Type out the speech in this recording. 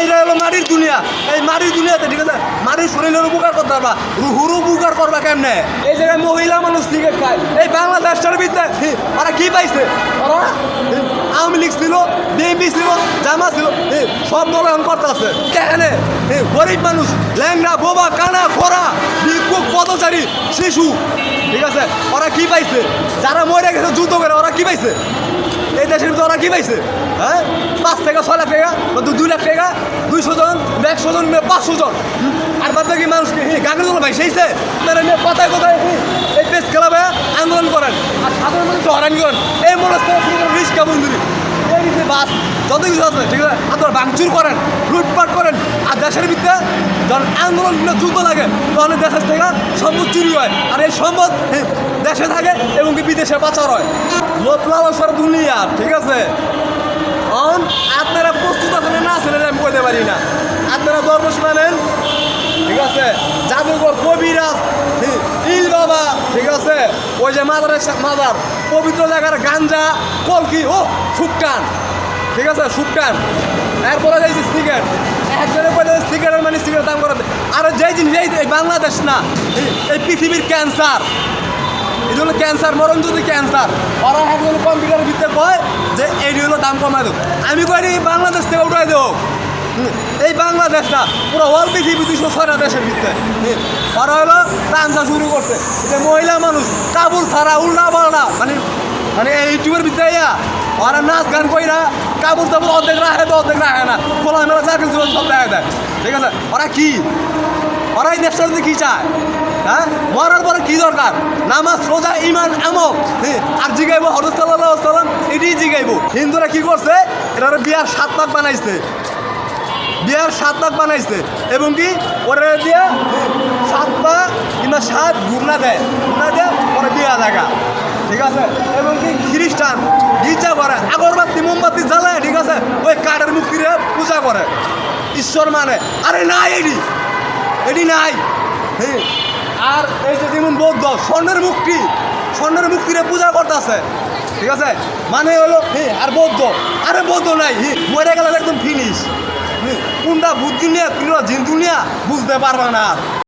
এইটা হলো মাটির দুনিয়া। এই মাটির দুনিয়াতে ঠিক আছে মাটির শরীরের উপকার করতে পারবা, রুহুর উপকার করবা কেমনে? এই জায়গায় মহিলা মানুষ সিগারেট খায়। এই বাংলাদেশটার ভিতরে ওরা কি পাইছে? ওরা আওয়ামী লীগ ছিল, বিএনপি ছিল, জামা ছিল, সব দল এখন করতেছে। এখানে গরিব মানুষ, ল্যাংড়া, বোবা, কানা, খোরা, ভিক্ষুক, পথচারী, শিশু, ঠিক আছে ওরা কি পাইছে? যারা মরে গেছে যুদ্ধ করে ওরা কি পাইছে? এই দেশের ভিতরে ওরা কি পাইছে? হ্যাঁ, 5 থেকে 6 লাখ টাকা, 2 লাখ টাকা, 200 জন, 100 জন, 500 জন। আর বাদ বাকি মানুষকে গাঙ্গের জন্য ভাই সেইছে আপনারা কোথায় কোথায় এই পেস খেলাবে আন্দোলন করেন আর সাধারণ মানুষ হরানি করেন। এই মনস্থ রিস্কা বন্ধুরি এই বাস যত কিছু আছে ঠিক আছে আপনারা ভাঙচুর করেন, লুটপাট করেন। আর দেশের ভিতরে যখন আন্দোলনগুলো যুদ্ধ লাগে তখন দেশের থেকে সম্পদ চুরি হয়। আর এই সম্পদ দেশে থাকে এবং কি বিদেশে পাচার হয়। লোক লালসার দুনিয়া, ঠিক আছে। আপনারা প্রস্তুত আছেন না আছেন আমি বলতে পারি না। আপনারা দরবেশ মানেন, ঠিক আছে, জাদুঘর, কবিরাজ, ইল বাবা, ঠিক আছে, ওই যে মাদার পবিত্র জায়গার গাঞ্জা, কলকি, ও শুকটান, ঠিক আছে, শুকটান। এরপরে যাইছি সিগারেট, একজনের পরে সিগারেটের মানে সিগারেট দাম করে। আর যেই জিনিস এই বাংলাদেশ না, এই পৃথিবীর ক্যান্সার, এই হলো ক্যান্সার, মরণ যদি ক্যান্সার। ওরা একজন কম্পিউটারের ভিতরে কয় যে এই হলো দাম কমায় দেব। আমি কই বাংলাদেশ থেকে উঠাই দেব। এই বাংলাদেশটা পুরো ওয়ার্ল্ড পৃথিবী 206টা দেশের ভিতরে ওরা হলো টানসা শুরু করছে। যে মহিলা মানুষ কাপড় ছাড়া উল্টা পাল্টা মানে এই ইউটিউবের ভিতরে ওরা নাচ গান কইরা কাপড় চাপড় অর্ধেক রাখে তো অর্ধেক রাখে না, খোলা মেলা যা কিছু সব দেখা দেয়, ঠিক আছে। ওরা কি, ওরা এই দেশটা যদি কী চায়? হ্যাঁ, মরার পরে কি দরকার? নামাজ, রোজা, ইমান, আমল, আর জিগাইবো হযরত সাল্লাল্লাহু আলাইহি ওয়াসাল্লাম, এটাই জিগাইবো। হিন্দুরা কি করছে? এরা বিয়ার 7 লাখ বানাইছে, বিয়ার 7 লাখ বানাইছে এবং কি ওরা দিয়ে 7 পা কিংবা 7 ঘুমনা দেয়, ঘুমনা দিয়ে ওরা বিয়া জায়গা, ঠিক আছে। এবং কি খ্রিস্টান গির্জা করে, আগরবাতি মোমবাতি জ্বালায়, ঠিক আছে, ওই কাঠের মূর্তিরে পূজা করে, ঈশ্বর মানে। আরে নাই, এটি নাই। হ্যাঁ, আর এই যে যেমন বৌদ্ধ স্বর্ণের মুক্তিরে পূজা করতেছে, ঠিক আছে, মানে হলো আর বৌদ্ধ, আরে বৌদ্ধ নাই, মরে গেলে একদম ফিনিশ। কোনটা বুদ্ধি নিয়ে কোনটা জিন দুনিয়া বুঝতে পারবা না।